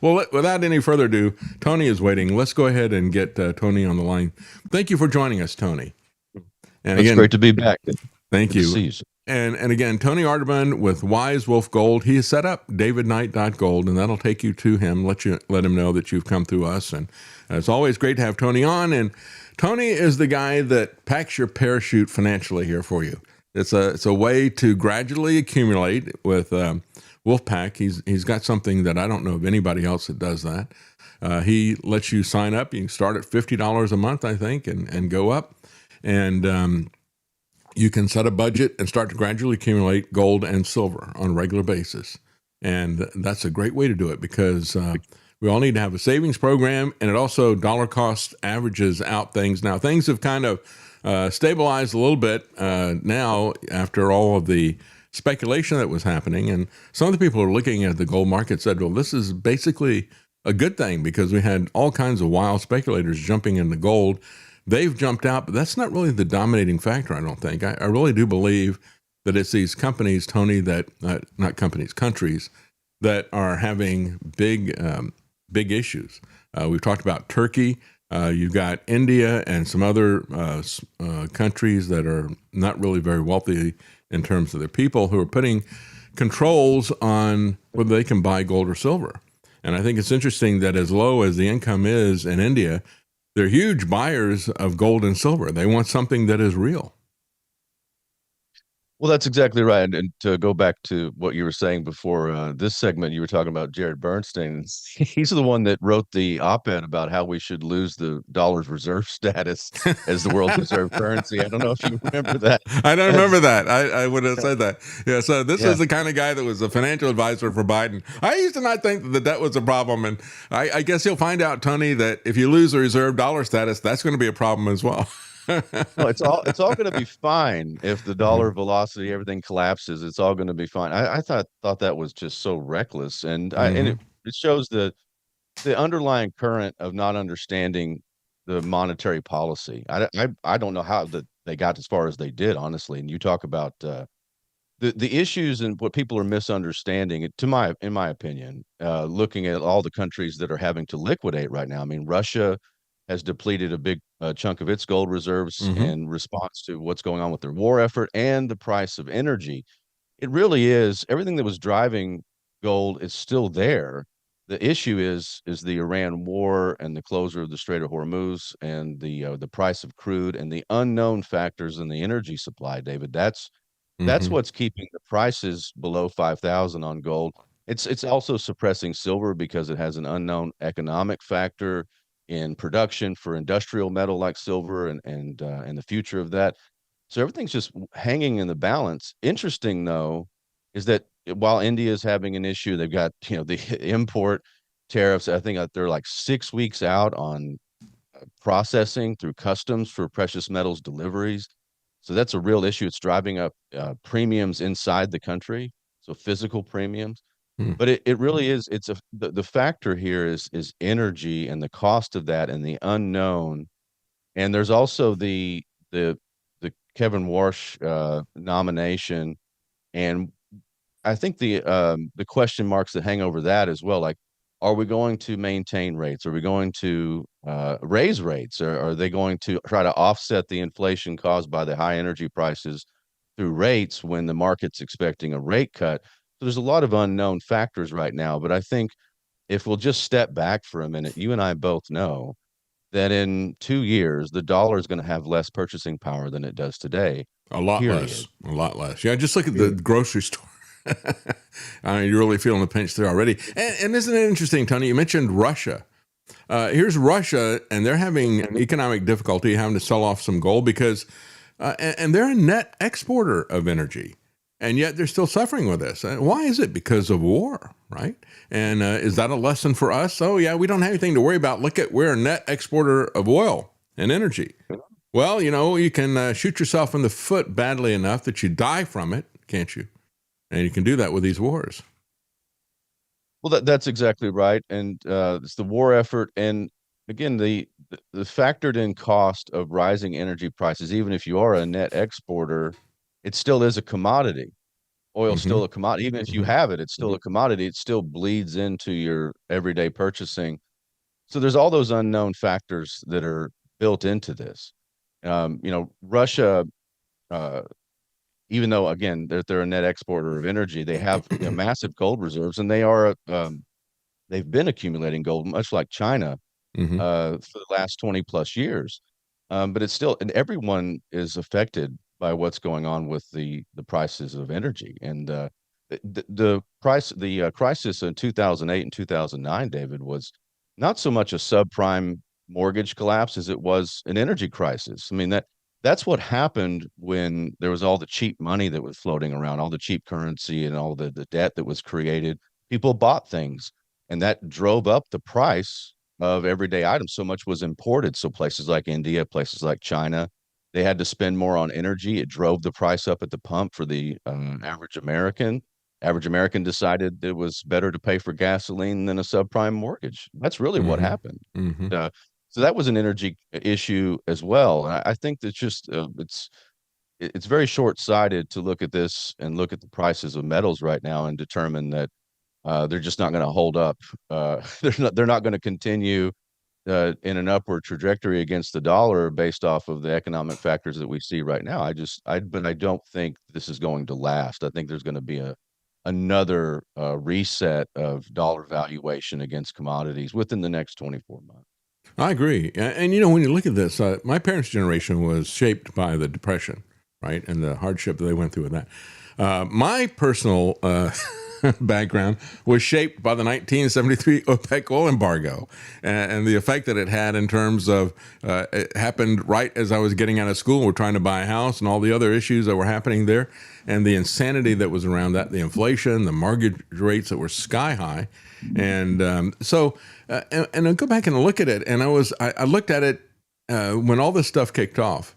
Well, without any further ado, Tony is waiting. Let's go ahead and get Tony on the line. Thank you for joining us, Tony. And It's again, great to be back. thank Good to you. see you, sir. And again, Tony Arterburn with Wise Wolf Gold. He has set up davidknight.gold, and that'll take you to him. Let him know that you've come through us. And it's always great to have Tony on. And Tony is the guy that packs your parachute financially here for you. It's a way to gradually accumulate with Wolfpack. He's got something that I don't know of anybody else that does that. He lets you sign up. You can start at $50 a month, I think, and go up. And you can set a budget and start to gradually accumulate gold and silver on a regular basis. And that's a great way to do it because we all need to have a savings program, and it also dollar cost averages out things. Now, things have kind of stabilized a little bit now after all of the speculation that was happening. And some of the people who are looking at the gold market said, well, this is basically a good thing because we had all kinds of wild speculators jumping into gold. They've jumped out, but that's not really the dominating factor, I don't think. I really do believe that it's these companies, Tony, that not companies, countries that are having big issues. We've talked about Turkey. You've got India and some other countries that are not really very wealthy in terms of their people who are putting controls on whether they can buy gold or silver. And I think it's interesting that as low as the income is in India, they're huge buyers of gold and silver. They want something that is real. Well, that's exactly right. And to go back to what you were saying before this segment, you were talking about Jared Bernstein. He's the one that wrote the op-ed about how we should lose the dollar's reserve status as the world's reserve currency. I don't know if you remember that. I don't remember that. I would have said that. Yeah. So this Yeah. is the kind of guy that was a financial advisor for Biden. I used to not think that that was a problem. And I guess you'll find out, Tony, that if you lose the reserve dollar status, that's going to be a problem as well. No, it's all going to be fine if the dollar velocity, everything collapses. It's all going to be fine. I thought that was just so reckless, and Mm-hmm. it shows the underlying current of not understanding the monetary policy. I don't know how they got as far as they did, honestly. And you talk about the issues and what people are misunderstanding. In my opinion, looking at all the countries that are having to liquidate right now. I mean, Russia has depleted a big chunk of its gold reserves Mm-hmm. in response to what's going on with their war effort and the price of energy. It really is everything that was driving gold is still there. The issue is the Iran war and the closure of the Strait of Hormuz and the price of crude and the unknown factors in the energy supply, David. That's Mm-hmm. what's keeping the prices below 5,000 on gold. It's also suppressing silver because it has an unknown economic factor in production for industrial metal like silver and the future of that. So everything's just hanging in the balance. Interesting though, is that while India is having an issue, they've got the import tariffs. I think they're like 6 weeks out on processing through customs for precious metals deliveries. So that's a real issue. It's driving up premiums inside the country, so physical premiums. Mm-hmm. But it really is. It's the factor here is energy and the cost of that and the unknown. And there's also the Kevin Warsh nomination, and I think the question marks that hang over that as well. Like, are we going to maintain rates? Are we going to raise rates? Or are they going to try to offset the inflation caused by the high energy prices through rates when the market's expecting a rate cut? So there's a lot of unknown factors right now. But I think if we'll just step back for a minute, you and I both know that in 2 years, the dollar is going to have less purchasing power than it does today, A lot period. less. A lot less. Yeah, just look at the Period. grocery store. I mean, you're really feeling the pinch there already. And isn't it interesting, Tony? You mentioned Russia. Here's Russia, and they're having economic difficulty having to sell off some gold because, and they're a net exporter of energy, and yet they're still suffering with this. Why is it? Because of war, right? And is that a lesson for us? Oh, yeah, we don't have anything to worry about. Look at we're a net exporter of oil and energy. Well, you can shoot yourself in the foot badly enough that you die from it, can't you? And you can do that with these wars. Well, that's exactly right, and it's the war effort, and again, the factored in cost of rising energy prices. Even if you are a net exporter, it still is a commodity. Oil's Mm-hmm. still a commodity. Even if you Mm-hmm. have it, it's still a commodity. It still bleeds into your everyday purchasing. So there's all those unknown factors that are built into this. Russia, uh, even though again they're a net exporter of energy, they have massive gold reserves, and they've been accumulating gold, much like China, Mm-hmm. for the last 20 plus years. But it's still, and everyone is affected by what's going on with the prices of energy. And the crisis in 2008 and 2009, David, was not so much a subprime mortgage collapse as it was an energy crisis. I mean, that's what happened when there was all the cheap money that was floating around, all the cheap currency and all the debt that was created. People bought things, and that drove up the price of everyday items. So much was imported. So places like India, places like China, they had to spend more on energy. It drove the price up at the pump for the average American. Average American decided it was better to pay for gasoline than a subprime mortgage. That's really what Mm-hmm. happened. Mm-hmm. So that was an energy issue as well. And I think that's just it's very short-sighted to look at this and look at the prices of metals right now and determine that they're just not going to hold up. They're not going to continue in an upward trajectory against the dollar based off of the economic factors that we see right now. But I don't think this is going to last. I think there's going to be another reset of dollar valuation against commodities within the next 24 months. I agree. And, when you look at this, my parents' generation was shaped by the Depression, right? And the hardship that they went through with that. My personal background was shaped by the 1973 OPEC oil embargo and the effect that it had in terms of it happened right as I was getting out of school. We're trying to buy a house and all the other issues that were happening there and the insanity that was around that, the inflation, the mortgage rates that were sky high. And and I go back and look at it, and I looked at it when all this stuff kicked off.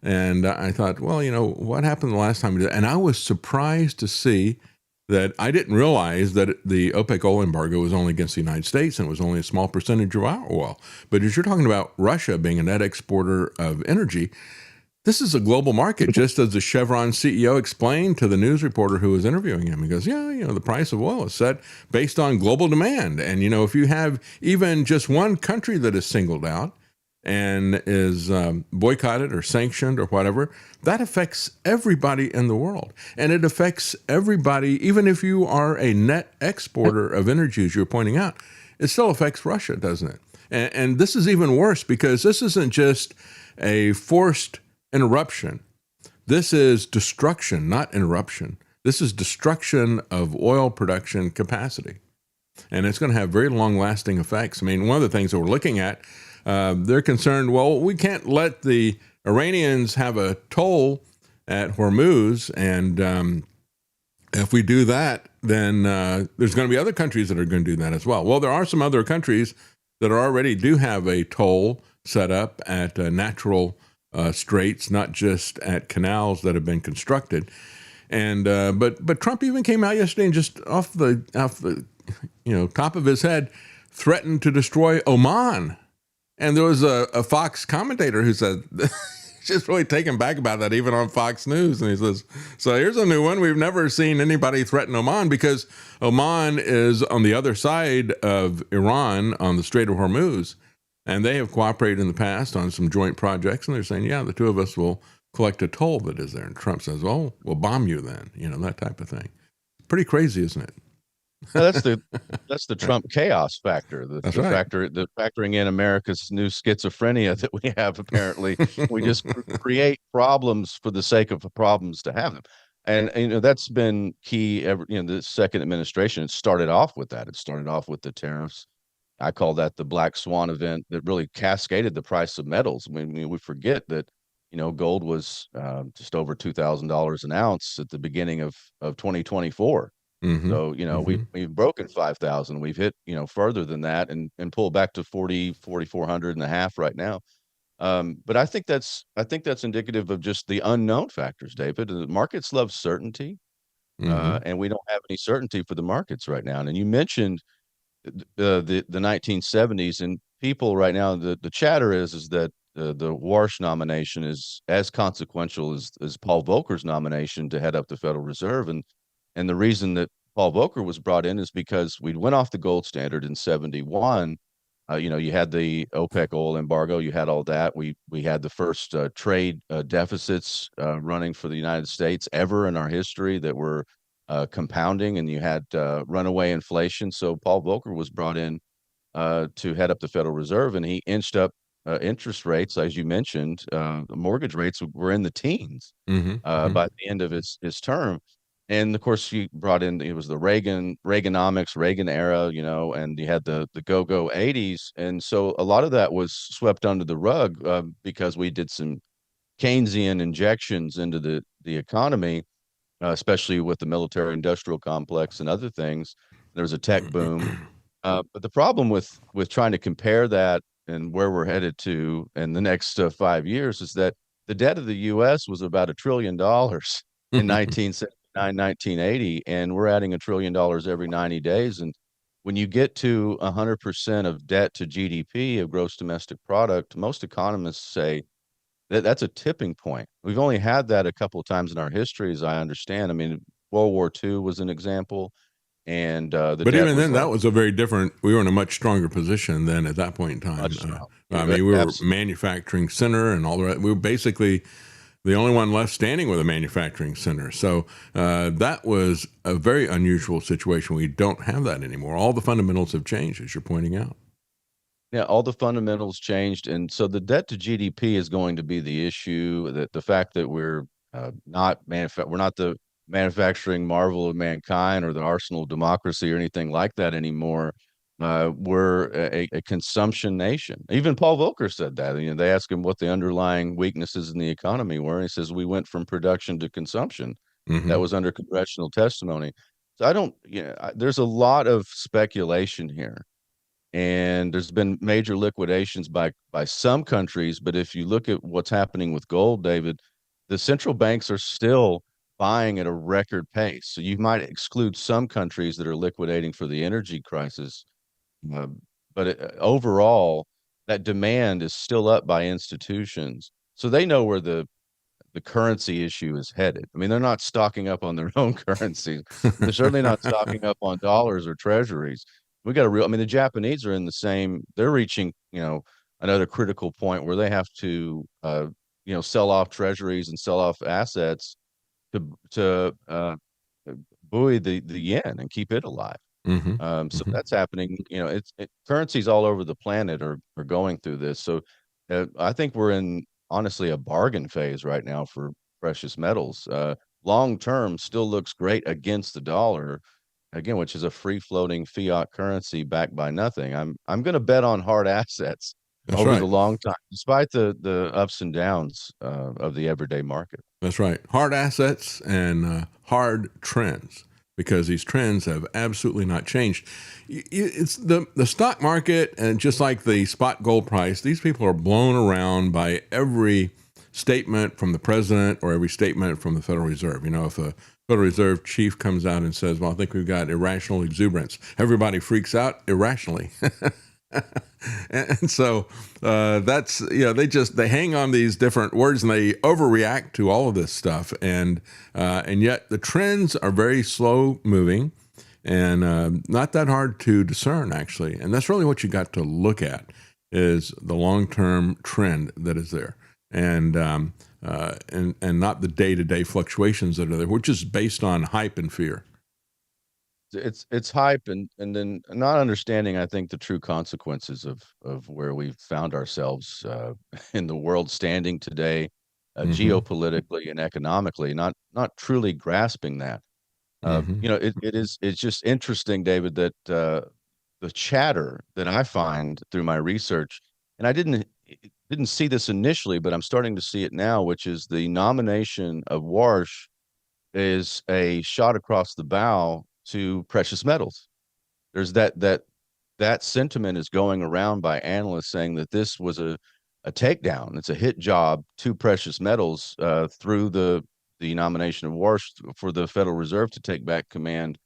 And I thought, well, what happened the last time we did that? And I was surprised to see that I didn't realize that the OPEC oil embargo was only against the United States and it was only a small percentage of our oil. But as you're talking about Russia being a net exporter of energy, this is a global market, just as the Chevron CEO explained to the news reporter who was interviewing him. He goes, yeah, the price of oil is set based on global demand. And, if you have even just one country that is singled out and is boycotted or sanctioned or whatever, that affects everybody in the world. And it affects everybody, even if you are a net exporter of energy, as you're pointing out, it still affects Russia, doesn't it? And this is even worse because this isn't just a forced interruption. This is destruction, not interruption. This is destruction of oil production capacity. And it's going to have very long-lasting effects. I mean, one of the things that we're looking at, they're concerned, well, we can't let the Iranians have a toll at Hormuz. And if we do that, then there's going to be other countries that are going to do that as well. Well, there are some other countries that already do have a toll set up at natural straits, not just at canals that have been constructed. And but Trump even came out yesterday and just off the top of his head threatened to destroy Oman. And there was a Fox commentator who said just really taken back about that, even on Fox News. And he says, so here's a new one. We've never seen anybody threaten Oman because Oman is on the other side of Iran on the Strait of Hormuz. And they have cooperated in the past on some joint projects. And they're saying, yeah, the two of us will collect a toll that is there. And Trump says, well, we'll bomb you then, that type of thing. Pretty crazy, isn't it? No, that's the Trump chaos factor. That's right. The factoring in America's new schizophrenia that we have. Apparently, we just create problems for the sake of problems to have them, and that's been key. The second administration, it started off with that. It started off with the tariffs. I call that the black swan event that really cascaded the price of metals. I mean, we forget that gold was just over $2,000 an ounce at the beginning of 2024. Mm-hmm. So, Mm-hmm. we've broken 5,000. We've hit, further than that and pulled back to 4,400 and a half right now. But I think that's indicative of just the unknown factors, David. The markets love certainty, Mm-hmm. and we don't have any certainty for the markets right now. And you mentioned the 1970s, and people right now, the chatter is that the Warsh nomination is as consequential as Paul Volcker's nomination to head up the Federal Reserve. And And the reason that Paul Volcker was brought in is because we went off the gold standard in 71. You had the OPEC oil embargo, you had all that. We had the first trade deficits running for the United States ever in our history that were compounding, and you had runaway inflation. So Paul Volcker was brought in to head up the Federal Reserve, and he inched up interest rates, as you mentioned. Mortgage rates were in the teens Hmm. Hmm. by the end of his term. And of course, he brought in, it was the Reaganomics, Reagan era, and you had the go-go 80s. And so a lot of that was swept under the rug because we did some Keynesian injections into the economy, especially with the military industrial complex and other things. There was a tech boom. But the problem with trying to compare that and where we're headed to in the next 5 years is that the debt of the U.S. was about $1 trillion in 1979, 1980, and we're adding $1 trillion every 90 days. And when you get to 100% of debt to GDP, of gross domestic product, most economists say that's a tipping point. We've only had that a couple of times in our history, as I understand. I mean, World War II was an example, and the But debt even was then, that like was a very different. We were in a much stronger position then at that point in time. much stronger. I Yeah, mean, we were absolutely. manufacturing center and all the rest. We were basically the only one left standing with a manufacturing center. So that was a very unusual situation. We don't have that anymore. All the fundamentals have changed, as you're pointing out. Yeah, all the fundamentals changed, and so the debt to GDP is going to be the issue. That the fact that we're not the manufacturing marvel of mankind or the arsenal of democracy or anything like that anymore. We're a consumption nation. Even Paul Volcker said that. They asked him what the underlying weaknesses in the economy were, and he says we went from production to consumption. That Hmm. was under congressional testimony. So I don't, there's a lot of speculation here, and there's been major liquidations by some countries. But if you look at what's happening with gold, David, the central banks are still buying at a record pace. So you might exclude some countries that are liquidating for the energy crisis, uh, but overall, that demand is still up by institutions. So they know where the currency issue is headed. I mean, they're not stocking up on their own currencies. They're certainly not stocking up on dollars or treasuries. We got a real, I mean, the Japanese are in the same, they're reaching, another critical point where they have to, sell off treasuries and sell off assets to buoy the yen and keep it alive. Hmm. So Hmm. that's happening. Currencies all over the planet are going through this. So I think we're in honestly a bargain phase right now for precious metals. Long term still looks great against the dollar, again, which is a free floating fiat currency backed by nothing. I'm going to bet on hard assets That's over the right. long time, despite the ups and downs of the everyday market. That's right. Hard assets and hard trends, because these trends have absolutely not changed. It's the stock market, and just like the spot gold price, these people are blown around by every statement from the president or every statement from the Federal Reserve. If a Federal Reserve chief comes out and says, "Well, I think we've got irrational exuberance," everybody freaks out irrationally. And so that's they hang on these different words and they overreact to all of this stuff, and yet the trends are very slow moving and not that hard to discern, actually. And that's really what you got to look at, is the long term trend that is there, and not the day to day fluctuations that are there, which is based on hype and fear. It's hype, and then not understanding, I think, the true consequences of where we've found ourselves in the world standing today, Mm-hmm. geopolitically and economically, not truly grasping that. Mm-hmm. It's just interesting, David, that the chatter that I find through my research, and I didn't see this initially, but I'm starting to see it now, which is the nomination of Warsh is a shot across the bow to precious metals. There's that sentiment is going around by analysts saying that this was a takedown. It's a hit job to precious metals through the nomination of Warsh for the Federal Reserve to take back command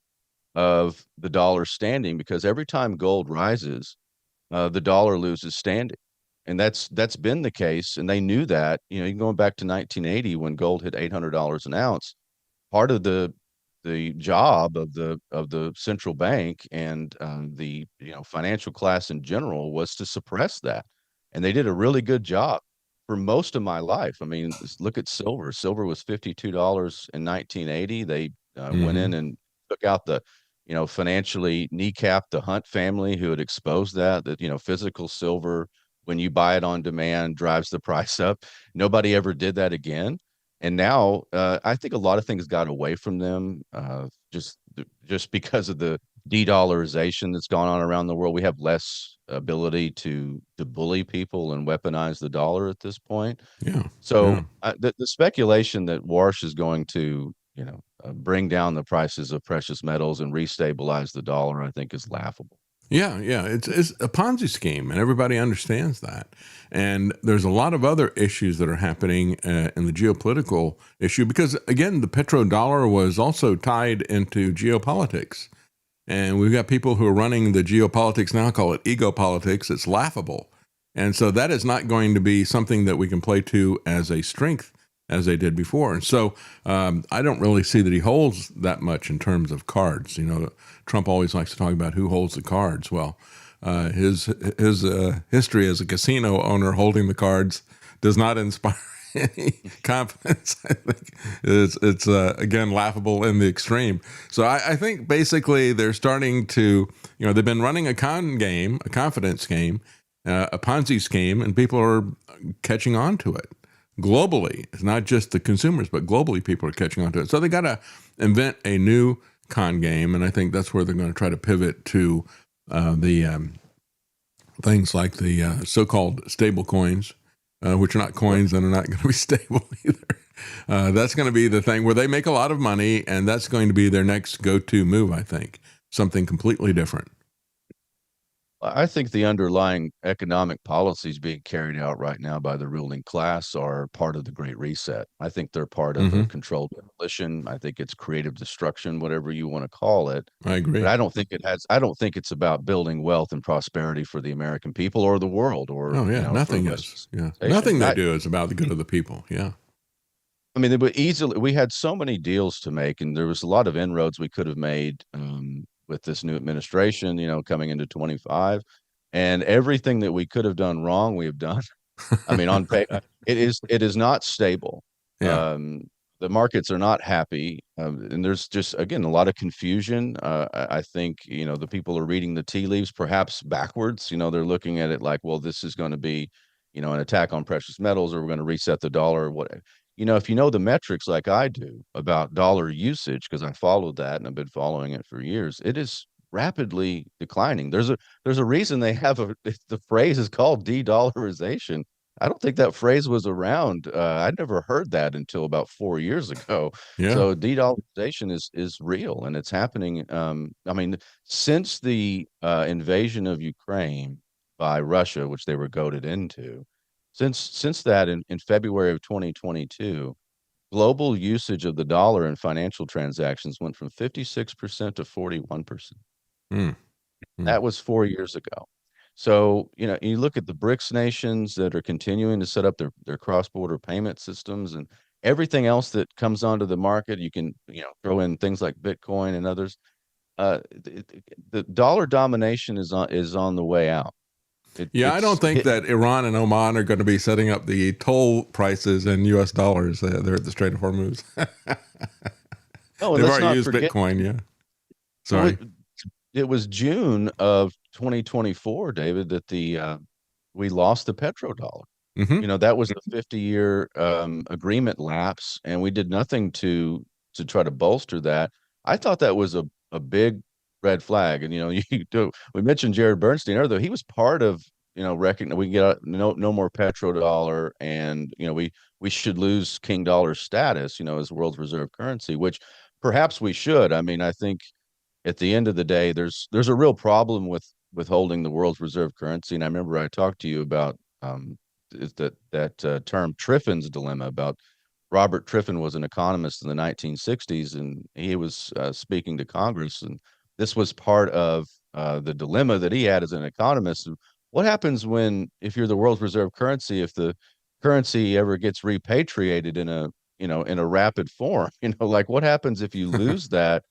of the dollar standing, because every time gold rises, the dollar loses standing. And that's been the case, and they knew that. Even going back to 1980 when gold hit $800 an ounce, part of the job of the central bank and the financial class in general was to suppress that, and they did a really good job for most of my life. I mean, look at silver. Silver was $52 in 1980. They went Hmm. in and took out the financially kneecapped the Hunt family who had exposed that physical silver, when you buy it on demand, drives the price up. Nobody ever did that again. And now I think a lot of things got away from them just because of the de-dollarization that's gone on around the world. We have less ability to bully people and weaponize the dollar at this point. Yeah. So Yeah. the speculation that Warsh is going to, bring down the prices of precious metals and restabilize the dollar, I think is laughable. Yeah, yeah, it's a Ponzi scheme, and everybody understands that. And there's a lot of other issues that are happening in the geopolitical issue because, again, the petrodollar was also tied into geopolitics. And we've got people who are running the geopolitics now, call it ego politics. It's laughable. And so that is not going to be something that we can play to as a strength as they did before. And so I don't really see that he holds that much in terms of cards. You know, Trump always likes to talk about who holds the cards. Well, his history as a casino owner holding the cards does not inspire any confidence. I think it's again laughable in the extreme. So I think basically they're starting to, they've been running a con game, a confidence game, a Ponzi scheme, and people are catching on to it globally. It's not just the consumers, but globally people are catching on to it. So they got to invent a new con game, and I think that's where they're going to try to pivot to the things like the so-called stable coins, which are not coins and are not going to be stable either. That's going to be the thing where they make a lot of money, and that's going to be their next go-to move, I think. Something completely different. I think the underlying economic policies being carried out right now by the ruling class are part of the Great Reset. I think they're part of a Hmm. controlled demolition. I think it's creative destruction, whatever you want to call it. I But agree. I don't think it's about building wealth and prosperity for the American people or the world or, Oh, yeah, for the nothing rest is. of Yeah, civilization. nothing they do is about the good of the people. Yeah. I mean, they would easily, we had so many deals to make, and there was a lot of inroads we could have made with this new administration, coming into 25. And everything that we could have done wrong, we have done. I mean, it is not stable. Yeah. The markets are not happy, and there's just again a lot of confusion. I think the people are reading the tea leaves perhaps backwards. They're looking at it like, well, this is going to be, an attack on precious metals, or we're going to reset the dollar, or what. If you know the metrics like I do about dollar usage, because I followed that and I've been following it for years, it is rapidly declining. There's a reason they have the phrase is called de-dollarization. I don't think that phrase was around. I'd never heard that until about 4 years ago. Yeah. So de-dollarization is real and it's happening. I mean, since the invasion of Ukraine by Russia, which they were goaded into, since that in February of 2022, global usage of the dollar in financial transactions went from 56% to 41%. Mm, mm. That was 4 years ago. So, you look at the BRICS nations that are continuing to set up their cross-border payment systems and everything else that comes onto the market. You can, throw in things like Bitcoin and others. The dollar domination is on the way out. Yeah, I don't It's think hit. that Iran and Oman are going to be setting up the toll prices in U.S. dollars. They're at the Strait of Hormuz. No, and They've let's already not used forget. Bitcoin. Yeah. Well, Sorry. it was June of 2024, David, that we lost the petrodollar. Hmm. That was the 50-year agreement lapse, and we did nothing to try to bolster that. I thought that was a big red flag. And we mentioned Jared Bernstein earlier. He was part of recognize we can get no more petrodollar, and we should lose King Dollar status, as world's reserve currency, which perhaps we should. I mean, I think at the end of the day, there's a real problem with holding the world's reserve currency. And I remember I talked to you about that term Triffin's dilemma. About Robert Triffin was an economist in the 1960s, and he was speaking to Congress, and this was part of the dilemma that he had as an economist. What happens if you're the world's reserve currency, if the currency ever gets repatriated in in a rapid form. Like what happens if you lose that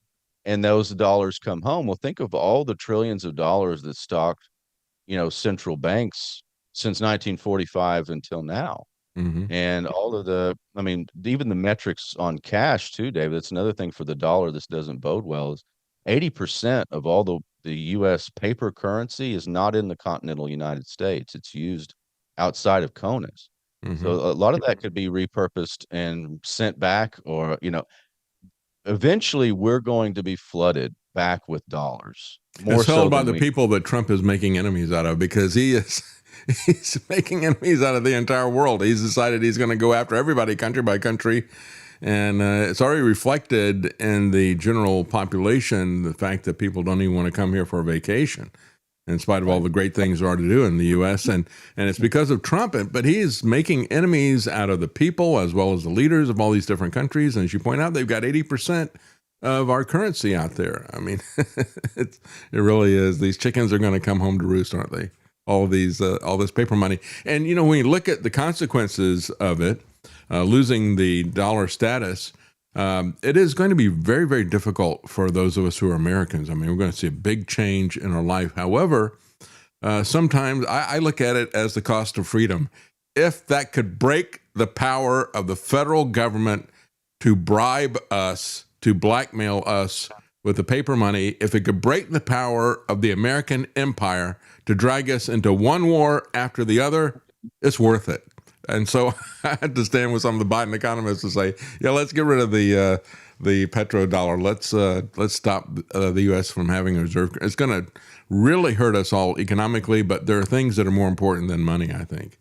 and those dollars come home? Well, think of all the trillions of dollars that stocked, central banks since 1945 until now. Hmm. And all of I mean, even the metrics on cash too, David. That's another thing for the dollar. This doesn't bode well. Is 80% of all the U.S. paper currency is not in the continental United States. It's used outside of CONUS. So Hmm. a lot of that could be repurposed and sent back, or eventually we're going to be flooded back with dollars more It's so held by than the we. people that Trump is making enemies out of, because he's making enemies out of the entire world. He's decided he's going to go after everybody, country by country, and it's already reflected in the general population. The fact that people don't even want to come here for a vacation, in spite of all Right. the great things there are to do in the U.S. And it's because of Trump. But he is making enemies out of the people as well as the leaders of all these different countries. And as you point out, they've got 80% of our currency out there. I mean, it really is. These chickens are going to come home to roost, aren't they? All this paper money. And, when you look at the consequences of it, losing the dollar status, it is going to be very, very difficult for those of us who are Americans. I mean, we're going to see a big change in our life. However, sometimes I look at it as the cost of freedom. If that could break the power of the federal government to bribe us, to blackmail us with the paper money, if it could break the power of the American empire to drag us into one war after the other, it's worth it. And so I had to stand with some of the Biden economists to say, yeah, let's get rid of the petrodollar. Let's stop the U.S. from having a reserve. It's going to really hurt us all economically, but there are things that are more important than money, I think.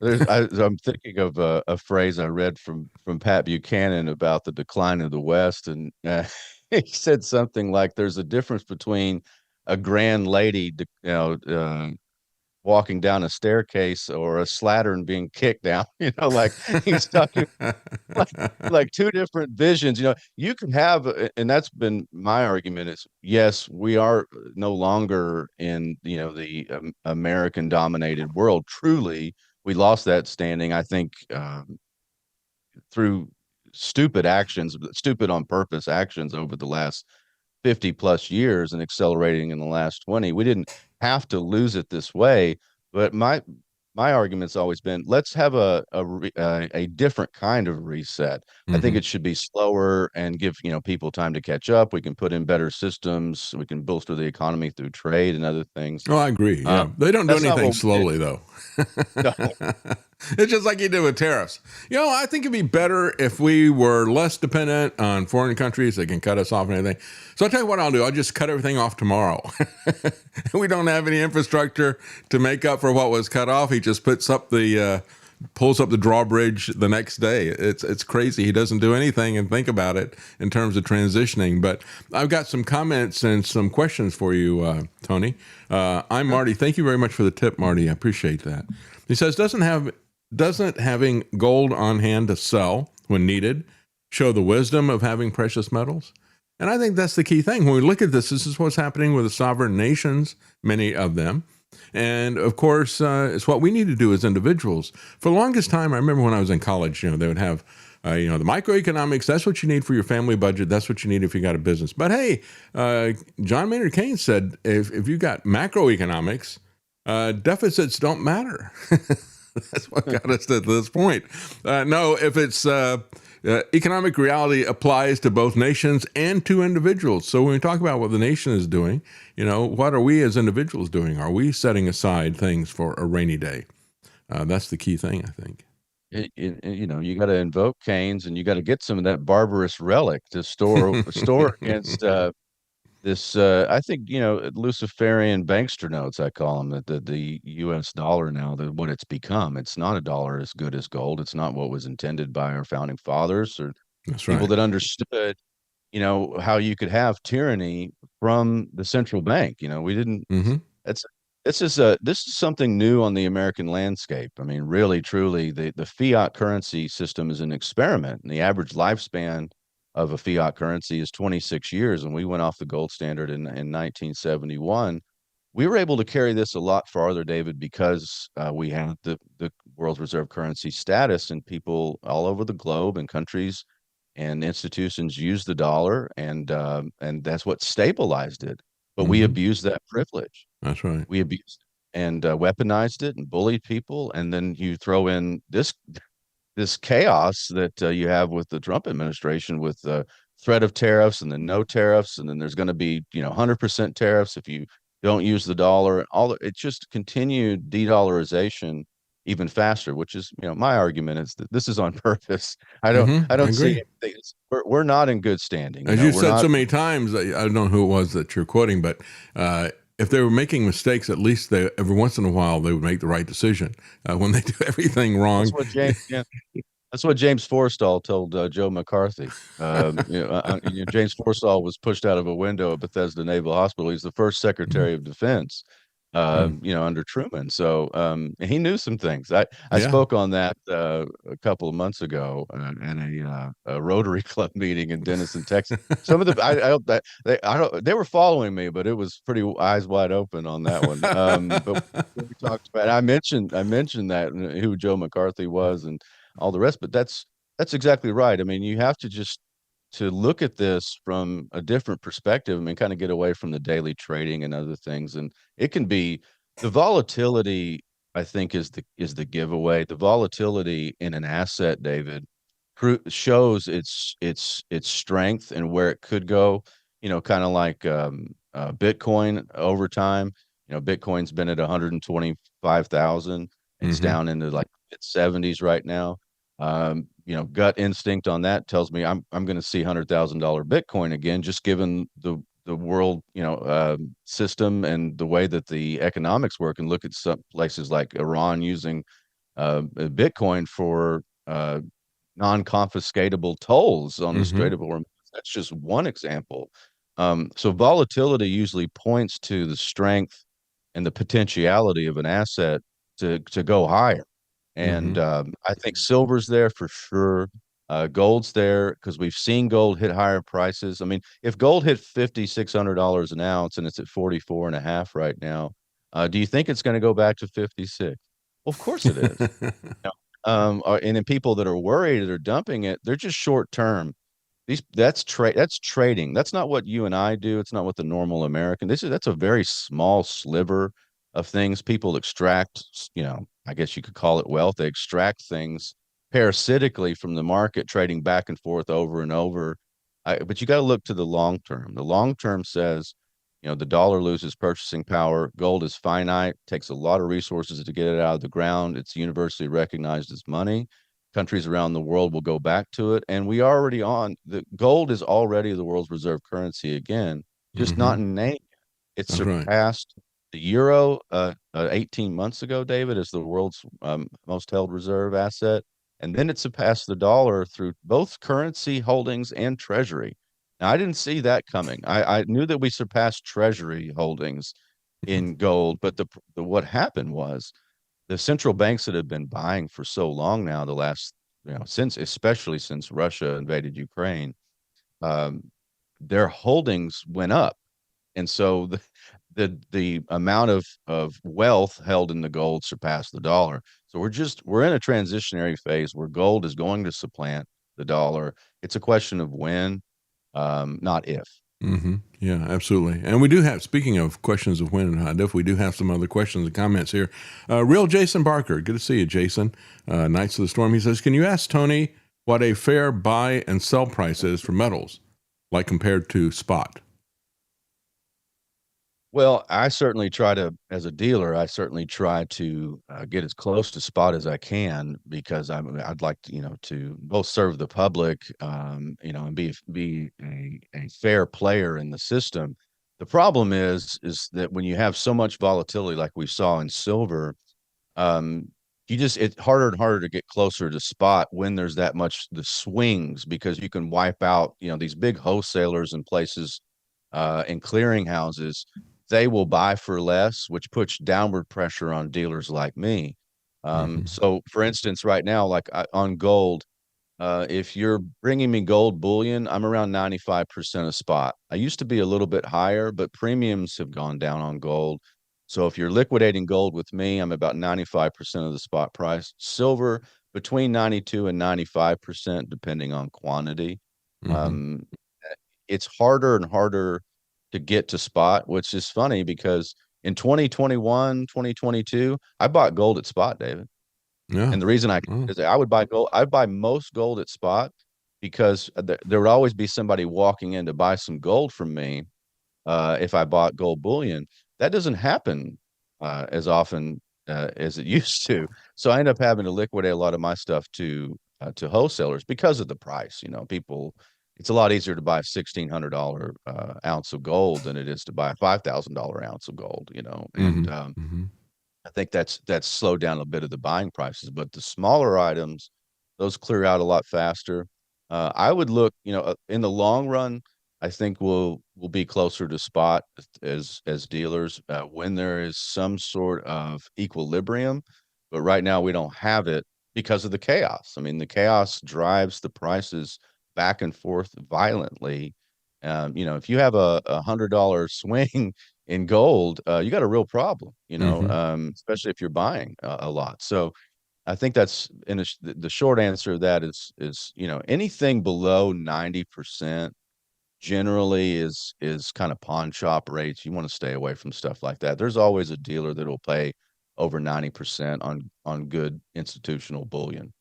I'm thinking of a phrase I read from Pat Buchanan about the decline of the West, and he said something like, "There's a difference between a grand lady, walking down a staircase, or a slattern being kicked down." Like he's talking like two different visions. You can have, and that's been my argument is, yes, we are no longer in, the American dominated world. Truly, we lost that standing, I think, through stupid on purpose actions over the last 50 plus years and accelerating in the last 20. We didn't have to lose it this way, but my argument's always been, let's have a different kind of reset. I think Hmm. it should be slower and give, people time to catch up. We can put in better systems. We can bolster the economy through trade and other things. Oh, I agree. Uh, Yeah. They don't do that's not anything what we did. slowly, though. No. It's just like you did with tariffs. I think it'd be better if we were less dependent on foreign countries that can cut us off and everything. So I'll tell you what I'll do. I'll just cut everything off tomorrow. We don't have any infrastructure to make up for what was cut off. He just pulls up the drawbridge the next day. It's crazy. He doesn't do anything and think about it in terms of transitioning. But I've got some comments and some questions for you, Tony. I'm Marty. Thank you very much for the tip, Marty. I appreciate that. He says, doesn't having gold on hand to sell when needed show the wisdom of having precious metals? And I think that's the key thing. When we look at this is what's happening with the sovereign nations, many of them. And of course, it's what we need to do as individuals. For the longest time, I remember when I was in college, they would have, the microeconomics, that's what you need for your family budget. That's what you need if you got a business. But hey, John Maynard Keynes said, if you got macroeconomics, deficits don't matter. That's what got us to this point. No, if it's economic reality applies to both nations and to individuals. So when we talk about what the nation is doing, what are we as individuals doing? Are we setting aside things for a rainy day? That's the key thing, I think. You got to invoke Keynes, and you got to get some of that barbarous relic to store against this. I think Luciferian bankster notes, I call them, that the U.S. dollar now, what it's become. It's not a dollar as good as gold. It's not what was intended by our founding fathers or That's people right. that understood, how you could have tyranny from the central bank. We didn't. Hmm. It's this is something new on the American landscape. I mean, really, truly, the fiat currency system is an experiment, and the average lifespan of a fiat currency is 26 years. And we went off the gold standard in 1971. We were able to carry this a lot farther, David, because we had the world reserve currency status, and people all over the globe and countries and institutions use the dollar, and that's what stabilized it. But we Hmm. abused that privilege. That's right. We abused it and weaponized it and bullied people, and then you throw in this chaos that you have with the Trump administration, with the threat of tariffs and then no tariffs, and then there's going to be 100% tariffs if you don't use the dollar. It's just continued de-dollarization even faster, which is my argument is that this is on purpose. I don't Hmm. I I don't see agree. anything. We're not in good standing. As you've We're said not. so many times, I don't know who it was that you're quoting, but if they were making mistakes, at least every once in a while they would make the right decision. When they do everything That's wrong, what James. Yeah, that's what James Forrestal told Joe McCarthy. James Forrestal was pushed out of a window at Bethesda Naval Hospital. He's the first Mhm. Secretary of Defense, Mm. under Truman. So he knew some things. I Yeah. spoke on that a couple of months ago at a Rotary Club meeting in Denison, Texas. Some of the I don't they were following me, but it was pretty eyes wide open on that one. But we talked about. I mentioned that who Joe McCarthy was and all the rest. But that's exactly right. I mean, you have to just to look at this from a different perspective. I mean, kind of get away from the daily trading and other things. And it can be the volatility, I think, is the giveaway. The volatility in an asset, David, shows its strength and where it could go. Kind of like Bitcoin over time. Bitcoin's been at 125,000. It's Hmm. down into like mid 70s right now. Gut instinct on that tells me I'm going to see $100,000 Bitcoin again, just given the world system and the way that the economics work. And look at some places like Iran using Bitcoin for non-confiscatable tolls on the Hmm. Strait of Hormuz. That's just one example. So volatility usually points to the strength and the potentiality of an asset to go higher. And Hmm. I think silver's there for sure. Gold's there because we've seen gold hit higher prices. I mean, if gold hit $5,600 an ounce and it's at 44 and a half right now, do you think it's going to go back to 56? Well, of course it is. And then people that are worried that are dumping it, they're just short term. That's trading. That's not what you and I do. It's not what the normal American. That's a very small sliver of things people extract. I guess you could call it wealth. They extract things parasitically from the market, trading back and forth over and over. But you got to look to the long term. The long term says, the dollar loses purchasing power. Gold is finite, takes a lot of resources to get it out of the ground. It's universally recognized as money. Countries around the world will go back to it. And the gold is already the world's reserve currency again, just not Hmm. in name. It That's right. surpassed the euro 18 months ago, David, as the world's most held reserve asset. And then it surpassed the dollar through both currency holdings and treasury. Now, I didn't see that coming. I knew that we surpassed treasury holdings in gold, but what happened was the central banks that have been buying for so long now, the last, especially since Russia invaded Ukraine, um, their holdings went up. And so the amount of wealth held in the gold surpassed the dollar. So we're in a transitionary phase where gold is going to supplant the dollar. It's a question of when, not if. Hmm. Yeah, absolutely. And we do have, speaking of questions of when and how if, we do have some other questions and comments here. Real Jason Barker, good to see you, Jason. Knights of the Storm. He says, can you ask Tony what a fair buy and sell price is for metals, like compared to spot? Well, as a dealer, I certainly try to get as close to spot as I can because I'd like to, to both serve the public, and be a fair player in the system. The problem is that when you have so much volatility like we saw in silver, um, it's harder and harder to get closer to spot when there's that much the swings because you can wipe out, these big wholesalers and places and clearinghouses. They will buy for less, which puts downward pressure on dealers like me. Hmm. So, for instance, right now, like on gold, if you're bringing me gold bullion, I'm around 95% of spot. I used to be a little bit higher, but premiums have gone down on gold. So if you're liquidating gold with me, I'm about 95% of the spot price. Silver between 92 and 95%, depending on quantity. Hmm. Um, it's harder and harder to get to spot, which is funny because in 2021, 2022, I bought gold at spot, David. Yeah. And the reason I Well, is I would buy gold, I'd buy most gold at spot because there would always be somebody walking in to buy some gold from me if I bought gold bullion. That doesn't happen as often as it used to. So I end up having to liquidate a lot of my stuff to wholesalers because of the price. You know, people, it's a lot easier to buy a $1,600 ounce of gold than it is to buy a $5,000 ounce of gold. You know, and hmm. Hmm. I think that's slowed down a bit of the buying prices, but the smaller items, those clear out a lot faster. I would look, in the long run, I think we'll be closer to spot as dealers when there is some sort of equilibrium. But right now we don't have it because of the chaos. I mean, the chaos drives the prices back and forth violently. If you have a $100 swing in gold, you got a real problem, Hmm. especially if you're buying a lot. So I think that's the short answer of that is anything below 90% generally is kind of pawn shop rates. You want to stay away from stuff like that. There's always a dealer that will pay over 90% on good institutional bullion.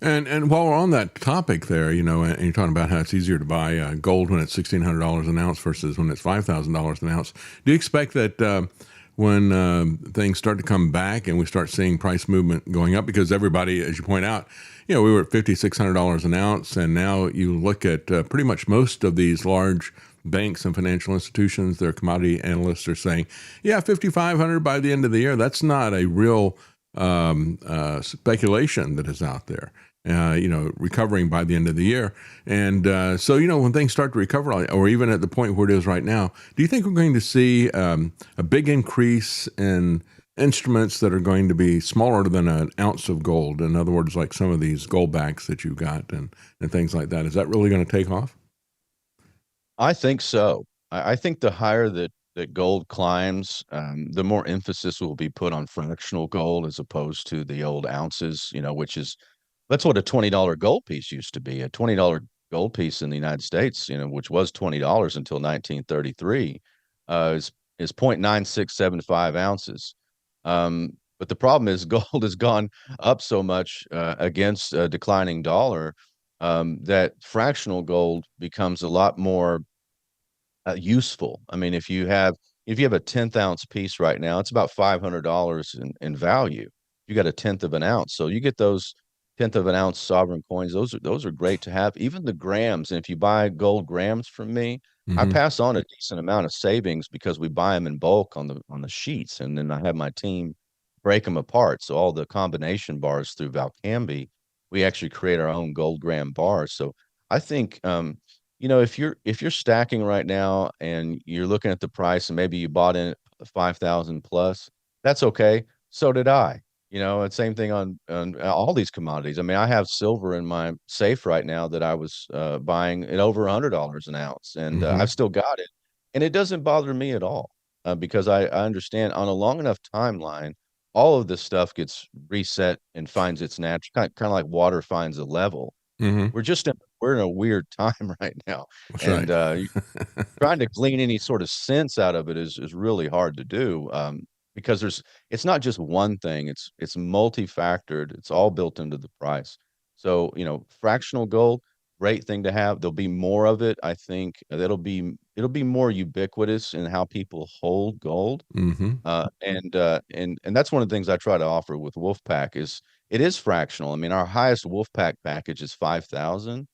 And while we're on that topic, there, and you're talking about how it's easier to buy gold when it's $1,600 an ounce versus when it's $5,000 an ounce. Do you expect that when things start to come back and we start seeing price movement going up, because everybody, as you point out, we were at $5,600 an ounce, and now you look at pretty much most of these large banks and financial institutions, their commodity analysts are saying, yeah, 5,500 by the end of the year. That's not a real speculation that is out there. Recovering by the end of the year. And so, when things start to recover, or even at the point where it is right now, do you think we're going to see a big increase in instruments that are going to be smaller than an ounce of gold? In other words, like some of these gold backs that you got and things like that. Is that really going to take off? I think so. I think the higher that gold climbs, the more emphasis will be put on fractional gold as opposed to the old ounces, which is that's what a $20 gold piece used to be. A $20 gold piece in the United States, which was $20 until 1933, is 0.9675 ounces. But the problem is gold has gone up so much against a declining dollar that fractional gold becomes a lot more useful. I mean, if you have a 10th ounce piece right now, it's about $500 in value. You got a tenth of an ounce, so you get those tenth of an ounce sovereign coins. Those are great to have. Even the grams, and if you buy gold grams from me, I Mm-hmm. pass on a decent amount of savings because we buy them in bulk on the sheets, and then I have my team break them apart. So all the combination bars through Valcambi, we actually create our own gold gram bars. So I think if you're stacking right now and you're looking at the price and maybe you bought in at 5,000 plus, that's okay. So did I. It's same thing on all these commodities. I mean, I have silver in my safe right now that I was buying at over $100 an ounce, and Mm-hmm. I've still got it, and it doesn't bother me at all because I understand on a long enough timeline, all of this stuff gets reset and finds its natural kind of like water finds a level. Mm-hmm. We're in a weird time right now, That's and right. trying to glean any sort of sense out of it is really hard to do because it's not just one thing. It's multi-factored. It's all built into the price. So fractional gold, great thing to have. There'll be more of it. I think it'll be more ubiquitous in how people hold gold. Mm-hmm. And that's one of the things I try to offer with Wolfpack is it is fractional. I mean, our highest Wolfpack package is 5,000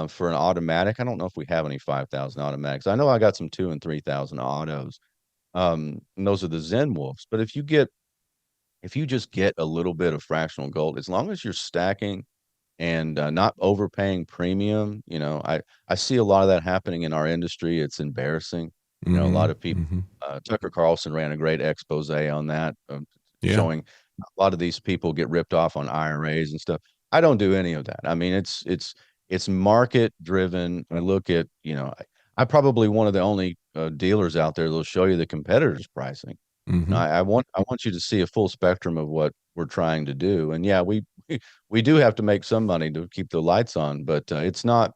for an automatic. I don't know if we have any 5,000 automatics. I know I got some 2 and 3,000 autos. And those are the Zen Wolves. But if you just get a little bit of fractional gold, as long as you're stacking and not overpaying premium, I see a lot of that happening in our industry. It's embarrassing. A Mm-hmm. lot of people. Mm-hmm. Tucker Carlson ran a great expose on that, Yeah. showing a lot of these people get ripped off on IRAs and stuff. I don't do any of that. I mean, it's market driven. I look at, I'm probably one of the only dealers out there that'll show you the competitors' pricing. Mm-hmm. I want you to see a full spectrum of what we're trying to do. And yeah, we do have to make some money to keep the lights on, but it's not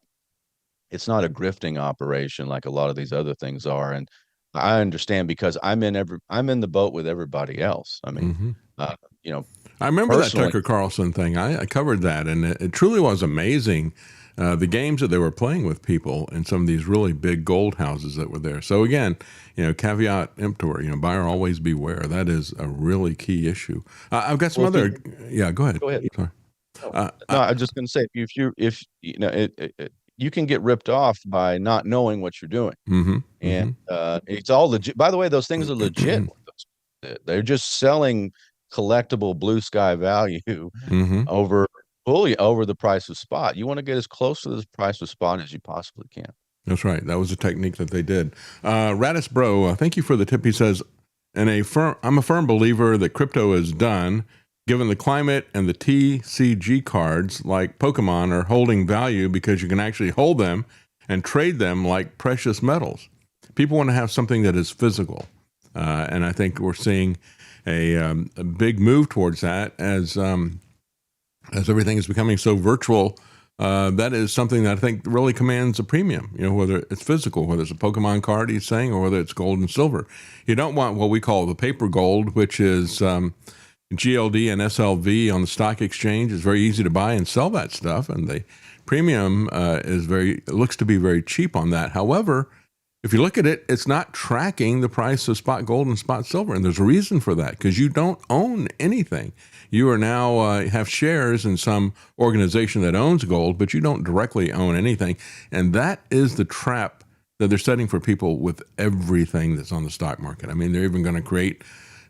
a grifting operation like a lot of these other things are. And I understand because I'm in the boat with everybody else. I mean, Mm-hmm. uh, you know, I remember that personally, Tucker Carlson thing. I covered that, and it truly was amazing. The games that they were playing with people in some of these really big gold houses that were there. So again, caveat emptor, buyer always beware. That is a really key issue. I've got some well, if other. you Yeah, go ahead. go ahead. Sorry. No, Uh, no, I, I'm just going to say if you know you can get ripped off by not knowing what you're doing, mm-hmm, and mm-hmm, it's all legit. By the way, those things are legit. They're just selling collectible blue sky value mm-hmm. over fully over the price of spot. You want to get as close to the price of spot as you possibly can. That's right. That was a technique that they did. Radis Bro, thank you for the tip. He says, I'm a firm believer that crypto is done, given the climate and the TCG cards like Pokemon are holding value because you can actually hold them and trade them like precious metals. People want to have something that is physical. And I think we're seeing a big move towards that as everything is becoming so virtual. That is something that I think really commands a premium, whether it's physical, whether it's a Pokemon card he's saying, or whether it's gold and silver. You don't want what we call the paper gold, which is GLD and SLV on the stock exchange. It's very easy to buy and sell that stuff, and the premium looks to be very cheap on that. However, if you look at it, it's not tracking the price of spot gold and spot silver. And there's a reason for that, because you don't own anything. You are now have shares in some organization that owns gold, but you don't directly own anything. And that is the trap that they're setting for people with everything that's on the stock market. I mean, they're even going to create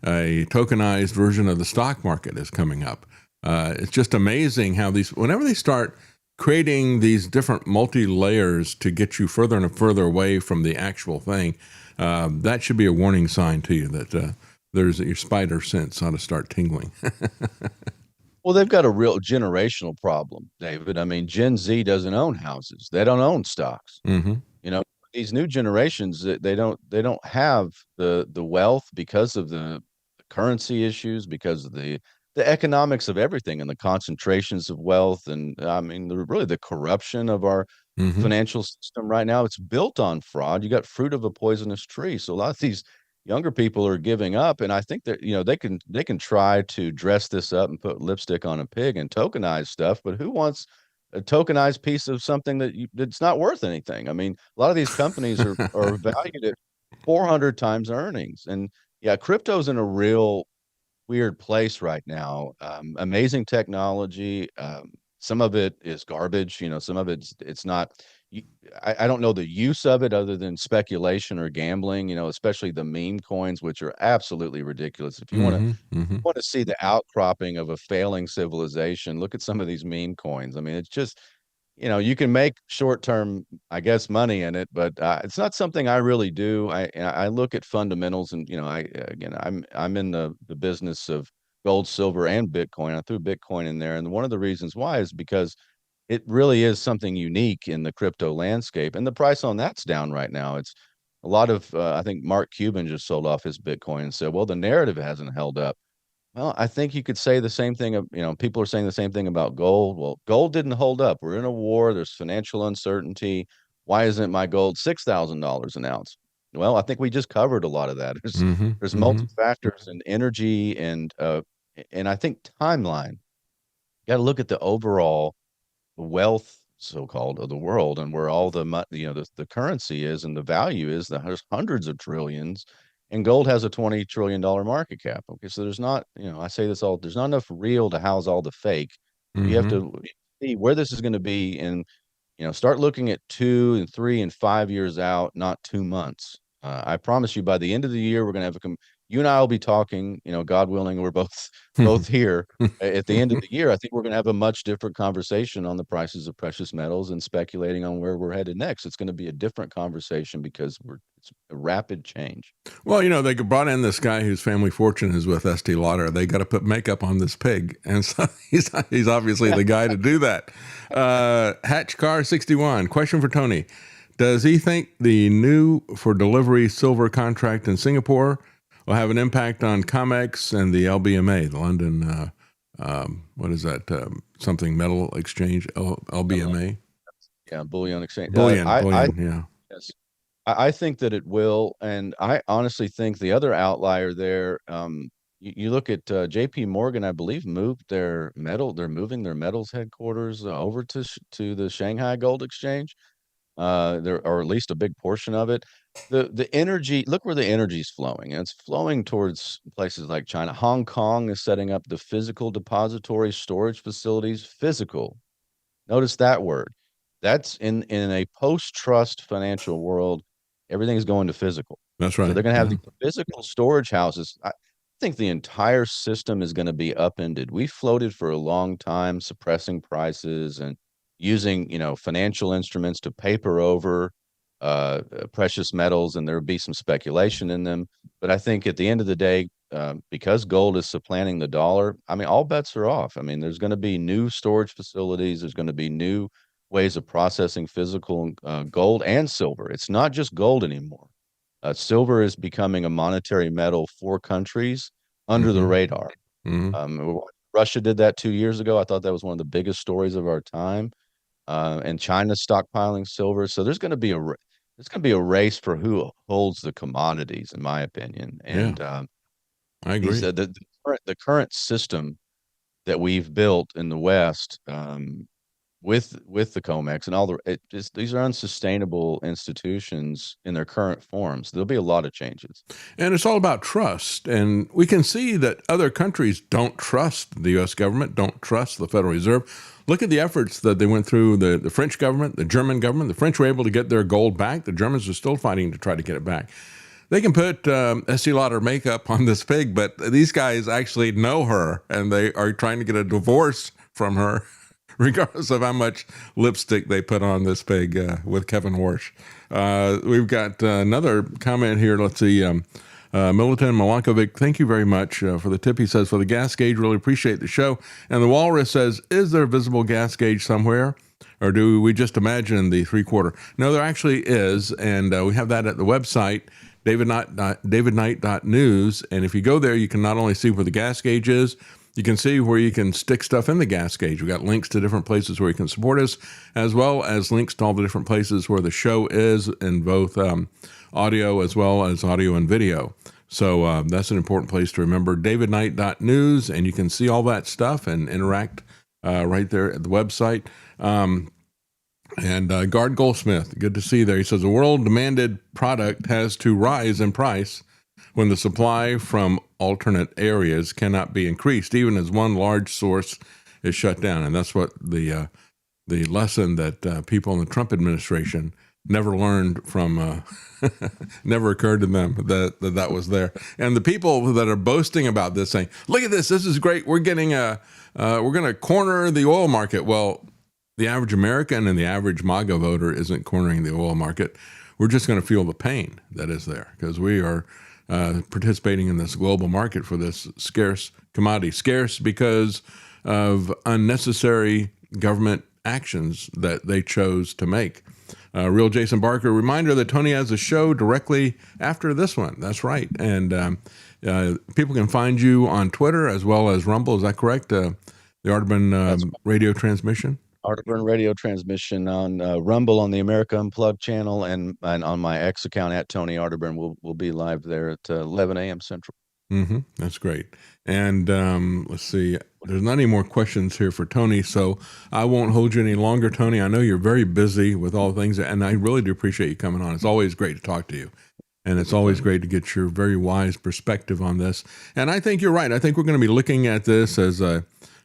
a tokenized version of the stock market is coming up. It's just amazing how whenever they start creating these different multi-layers to get you further and further away from the actual thing, that should be a warning sign to you that your spider sense ought to start tingling. Well, they've got a real generational problem, David. I mean, Gen Z doesn't own houses. They don't own stocks. Mm-hmm. You know, these new generations, they don't have the wealth because of the currency issues, because of the economics of everything and the concentrations of wealth, and I mean, really the corruption of our Mm-hmm. financial system right now. It's built on fraud. You got fruit of a poisonous tree. So a lot of these younger people are giving up, and I think that they can try to dress this up and put lipstick on a pig and tokenize stuff, but who wants a tokenized piece of something that's not worth anything? I mean, a lot of these companies are valued at 400 times earnings, and yeah, crypto's in a real weird place right now. Amazing technology. Some of it is garbage. Some of it's not. you- I don't know the use of it other than speculation or gambling. Especially the meme coins, which are absolutely ridiculous. If you want to Mm-hmm. Mm-hmm. want to see the outcropping of a failing civilization, look at some of these meme coins. I mean, it's just, you can make short-term, I guess, money in it, but it's not something I really do. I look at fundamentals, and I'm in the business of gold, silver, and Bitcoin. I threw Bitcoin in there, and one of the reasons why is because it really is something unique in the crypto landscape, and the price on that's down right now. It's a lot of I think Mark Cuban just sold off his Bitcoin and said, well, the narrative hasn't held up. Well, I think you could say the same thing people are saying the same thing about gold. Well, gold didn't hold up. We're in a war. There's financial uncertainty. Why isn't my gold $6,000 an ounce? Well, I think we just covered a lot of that. There's Mm-hmm. there's Mm-hmm. multi-factors and energy and I think timeline. You got to look at the overall wealth, so-called, of the world, and where all the currency is and the value is. There's hundreds of trillions, and gold has a $20 trillion market cap. Okay, so I say this all, there's not enough real to house all the fake. You have Mm-hmm. to see where this is going to be, and start looking at 2 and 3 and 5 years out, not 2 months. I promise you, by the end of the year, we're going to have you and I will be talking. God willing, we're both here at the end of the year. I think we're going to have a much different conversation on the prices of precious metals and speculating on where we're headed next. It's going to be a different conversation because it's a rapid change. Well, they brought in this guy whose family fortune is with Estee Lauder. They got to put makeup on this pig, and so he's obviously the guy to do that. Hatch Car 61 question for Tony: does he think the new for delivery silver contract in Singapore will have an impact on COMEX and the LBMA, the London, what is that? Something metal exchange, LBMA? Yeah, bullion exchange. Bullion, yeah. Yes, I think that it will, and I honestly think the other outlier there. You look at J.P. Morgan, I believe, moved their metal. They're moving their metals headquarters over to the Shanghai Gold Exchange. There, or at least a big portion of it. The energy, look where the energy is flowing. And it's flowing towards places like China. Hong Kong is setting up the physical depository storage facilities. Physical. Notice that word. That's in a post-trust financial world, everything's going to physical. That's So right. they're going to have Yeah. these physical storage houses. I think the entire system is going to be upended. We floated for a long time, suppressing prices and using, financial instruments to paper over precious metals, and there would be some speculation in them. But I think at the end of the day, because gold is supplanting the dollar, I mean, all bets are off. I mean, there's going to be new storage facilities. There's going to be new ways of processing physical gold and silver. It's not just gold anymore. Silver is becoming a monetary metal for countries under the Mm-hmm. radar. Mm-hmm. Russia did that 2 years ago. I thought that was one of the biggest stories of our time. And China's stockpiling silver. So there's going to be a race for who holds the commodities, in my opinion. Yeah, And I these agree. the current system that we've built in the West, with the COMEX and all these are unsustainable institutions in their current forms. There'll be a lot of changes. And it's all about trust. And we can see that other countries don't trust the U.S. government, don't trust the Federal Reserve. Look at the efforts that they went through, the French government, the German government. The French were able to get their gold back. The Germans are still fighting to try to get it back. They can put Estee Lauder makeup on this pig, but these guys actually know her, and they are trying to get a divorce from her, regardless of how much lipstick they put on this pig with Kevin Warsh. We've got another comment here. Let's see. Militan Milankovic, thank you very much for the tip. He says, for the gas gauge, really appreciate the show. And the Walrus says, is there a visible gas gauge somewhere? Or do we just imagine the 3/4? No, there actually is. And we have that at the website, davidknight.news. And if you go there, you can not only see where the gas gauge is, you can see where you can stick stuff in the gas gauge. We've got links to different places where you can support us, as well as links to all the different places where the show is in both audio as well as audio and video. So that's an important place to remember, davidknight.news, and you can see all that stuff and interact right there at the website. And Gard Goldsmith, good to see you there. He says, the world demanded product has to rise in price when the supply from alternate areas cannot be increased, even as one large source is shut down. And that's what the lesson that people in the Trump administration never learned from, never occurred to them that was there. And the people that are boasting about this, saying, look at this is great. We're getting we're going to corner the oil market. Well, the average American and the average MAGA voter isn't cornering the oil market. We're just going to feel the pain that is there because we are participating in this global market for this scarce commodity. Scarce because of unnecessary government actions that they chose to make. Real Jason Barker, reminder that Tony has a show directly after this one. That's right. And people can find you on Twitter as well as Rumble. Is that correct? The Arterburn radio transmission? Arterburn radio transmission on Rumble on the America Unplugged channel, and on my X account at Tony Arterburn. We'll be live there at 11 a.m. Central. Mm-hmm. That's great. And let's see, there's not any more questions here for Tony, so I won't hold you any longer, Tony. I know you're very busy with all things, and I really do appreciate you coming on. It's always great to talk to you. And it's always great to get your very wise perspective on this. And I think you're right. I think we're going to be looking at this as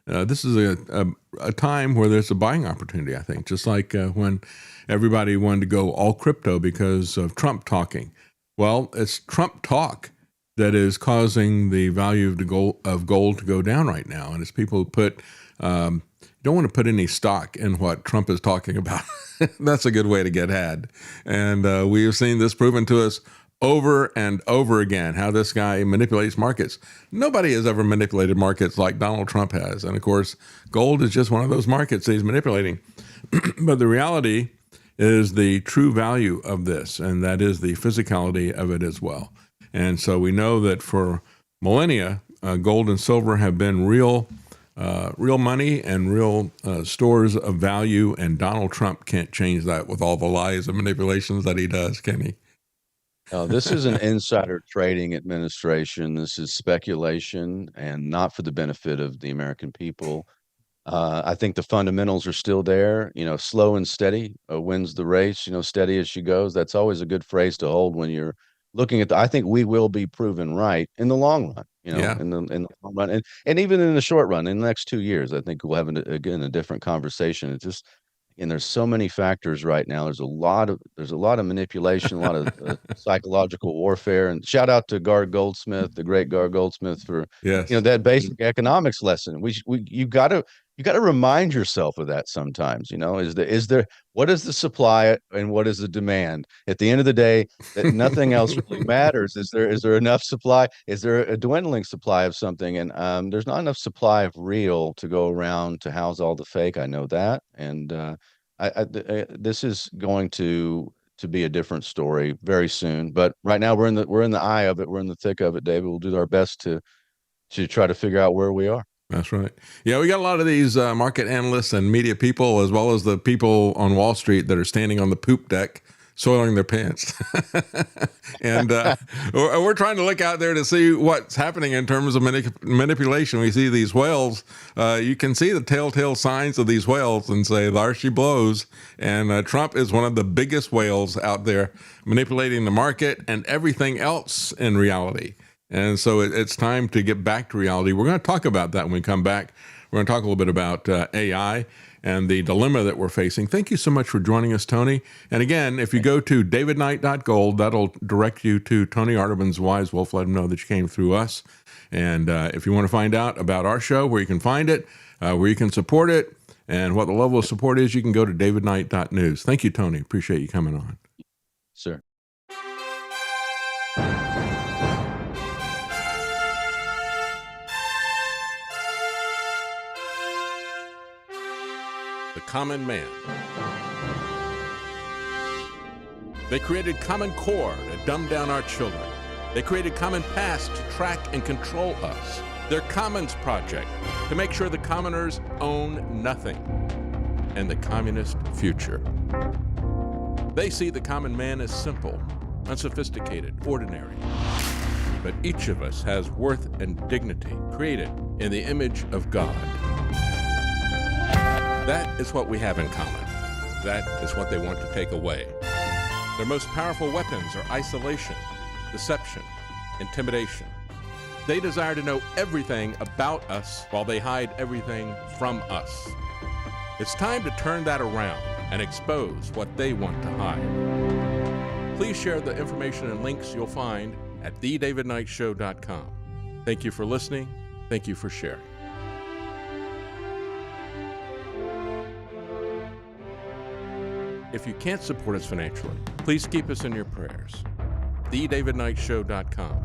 this is a time where there's a buying opportunity, I think, just like when everybody wanted to go all crypto because of Trump talking. Well, it's Trump talk that is causing the value of gold to go down right now. And it's people who don't want to put any stock in what Trump is talking about. That's a good way to get had. And we have seen this proven to us over and over again, how this guy manipulates markets. Nobody has ever manipulated markets like Donald Trump has. And of course, gold is just one of those markets that he's manipulating. But the reality is the true value of this, and that is the physicality of it as well. And so we know that for millennia, gold and silver have been real money and real stores of value. And Donald Trump can't change that with all the lies and manipulations that he does, can he? This is an insider trading administration. This is speculation and not for the benefit of the American people. I think the fundamentals are still there. Slow and steady wins the race. Steady as she goes. That's always a good phrase to hold when you're looking at I think we will be proven right in the long run. Yeah. In the long run, and even in the short run, in the next 2 years, I think we'll have again a different conversation. It's just, and there's so many factors right now. There's a lot of manipulation, a lot of psychological warfare. And shout out to Gar Goldsmith, the great Gar Goldsmith, for Yes. that basic economics lesson. You got to remind yourself of that sometimes. Is there what is the supply and what is the demand? At the end of the day, that nothing else really matters. Is there enough supply? Is there a dwindling supply of something? And there's not enough supply of real to go around to house all the fake. I know that, and this is going to be a different story very soon. But right now we're in the eye of it. We're in the thick of it, David. We'll do our best to try to figure out where we are. That's right. Yeah, we got a lot of these market analysts and media people, as well as the people on Wall Street that are standing on the poop deck soiling their pants. And we're trying to look out there to see what's happening in terms of manipulation. We see these whales. You can see the telltale signs of these whales and say, there she blows. And Trump is one of the biggest whales out there manipulating the market and everything else in reality. And so it's time to get back to reality. We're going to talk about that when we come back. We're going to talk a little bit about AI and the dilemma that we're facing. Thank you so much for joining us, Tony. And again, if you go to davidknight.gold, that'll direct you to Tony Arterburn's Wise Wolf. Let him know that you came through us. And if you want to find out about our show, where you can find it, where you can support it, and what the level of support is, you can go to davidknight.news. Thank you, Tony. Appreciate you coming on. Sir. The common man. They created Common Core to dumb down our children. They created Common Pass to track and control us. Their Commons Project to make sure the commoners own nothing. And the communist future. They see the common man as simple, unsophisticated, ordinary. But each of us has worth and dignity created in the image of God. That is what we have in common. That is what they want to take away. Their most powerful weapons are isolation, deception, intimidation. They desire to know everything about us while they hide everything from us. It's time to turn that around and expose what they want to hide. Please share the information and links you'll find at thedavidknightshow.com. Thank you for listening. Thank you for sharing. If you can't support us financially, please keep us in your prayers. thedavidknightshow.com.